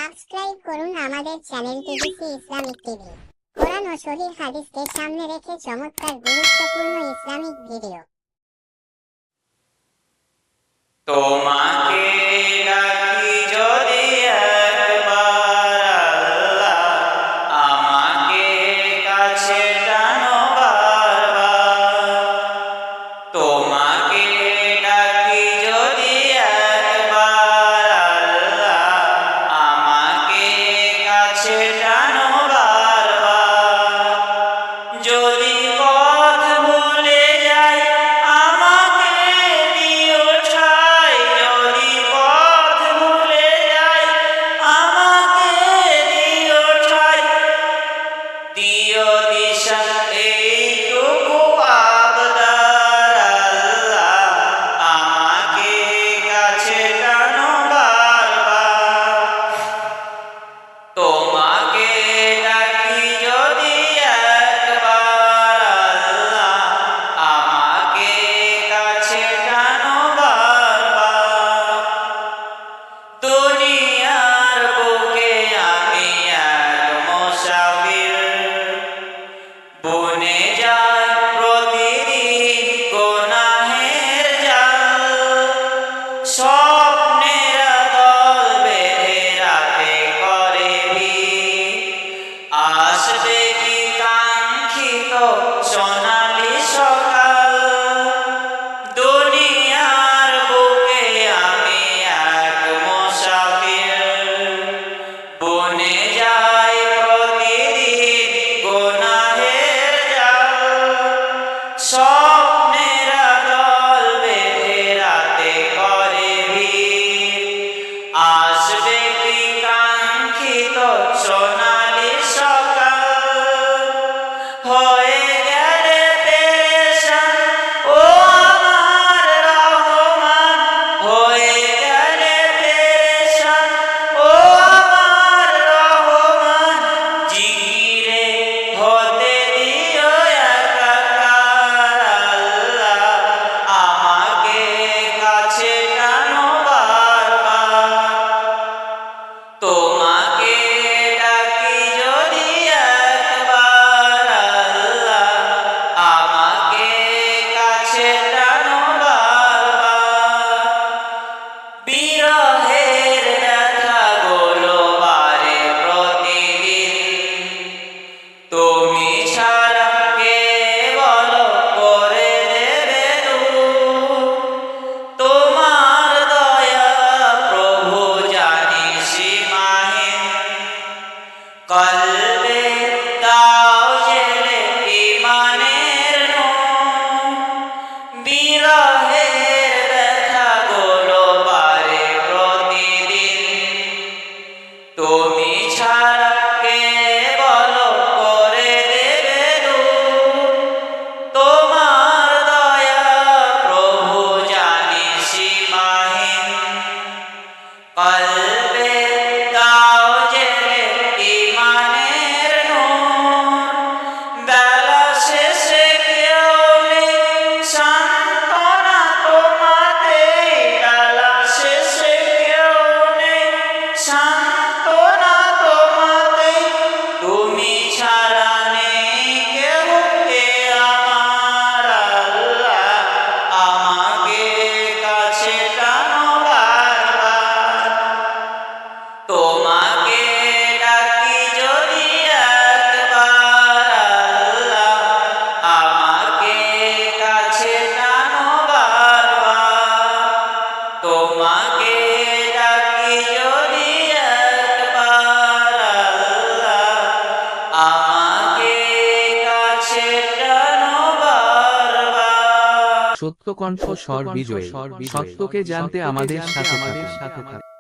Subscribe করুন আমাদের channel TVC Islamic TV. কোরআন ও সহিহ হাদিসকে সামনে রেখে চমৎকার গুরুত্বপূর্ণ ইসলামিক ভিডিও। তোমাকে ডাকি যদি একবার আল্লাহ, আমাকে কাছে টানো বারবার। তোমাকে ডাকি যদি একবার আল্লাহ, আমাকে কাছে টানো বারবার। যদি পথ ভুলে যাই আমাকে দিও ঠাই, যদি পথ ভুলে যাই আমাকে দিও ঠাই, দিও দিশা এইটুকু আবদার আল্লাহ, আমাকে কাছে টানো বারবার। তোমাকে ডাকি যদি একবার আল্লাহ, আমাকে কাছে টানো বারবার। দুনিয়ার বুকে আমি এক মুসাফির, বনে যায় প্রতিদিন গুনাহের জাল। স্বপ্নের দল বেঁধে রাতে করে ভিড়, আসবে কি কাঙ্ক্ষিত সোনালি সকাল। দুনিয়ার বুকে আমি এক মুসাফির, বনে যায় প্রতিদিন গুনাহের জাল। স্বপ্নের দল বেঁধে রাতে করে ভিড়, আসবে কি কাঙ্ক্ষিত সোনালি সকাল। হয়ে গেলে পেরেশান ও আমার রহমান, হয়ে গেলে পেরেশান ও আমার রহমান। জিকিরে হতে দিও একাকার আল্লাহ, আমাকে কাছে টানো বারবার। তোমাকে ডাকি যদি একবার আল্লাহ, আমাকে কাছে টানো বারবার। বিরহের ব্যথাগুলো বাড়ে প্রতিদিন, তুমি ছাড়া কে বলো করে দেবে দূর। তোমার দয়া প্রভু জানি সীমাহীন, কলবে দাও জেলে ঈমানের নূর। বিরহের ব্যথাগুলো বাড়ে প্রতিদিন, তুমি ছাড়া কে বলো করে দেবে দূর। তোমার দয়া প্রভু জানি সীমাহীন, কলবে দাও জেলে ঈমানের নূর। বেলা শেষে কেউ নেই সান্ত্বনা তোমাতে, বেলা শেষে কেউ নেই সান্ত্বনা তোমাতে। তুমি ছাড়া নেই কেউ কে আমার আল্লাহ, আমাকে কাছে টানো বারবার। তোমাকে ডাকি যদি একবার আল্লাহ, আমাকে কাছে টানো বারবার। তোমাকে ডাকি যদি একবার আল্লাহ, আমাকে কাছে টানো বারবার। সত্যকণ্ঠ স্বর বিজয়, সত্যকে জানতে আমাদের সাথে থাকুন।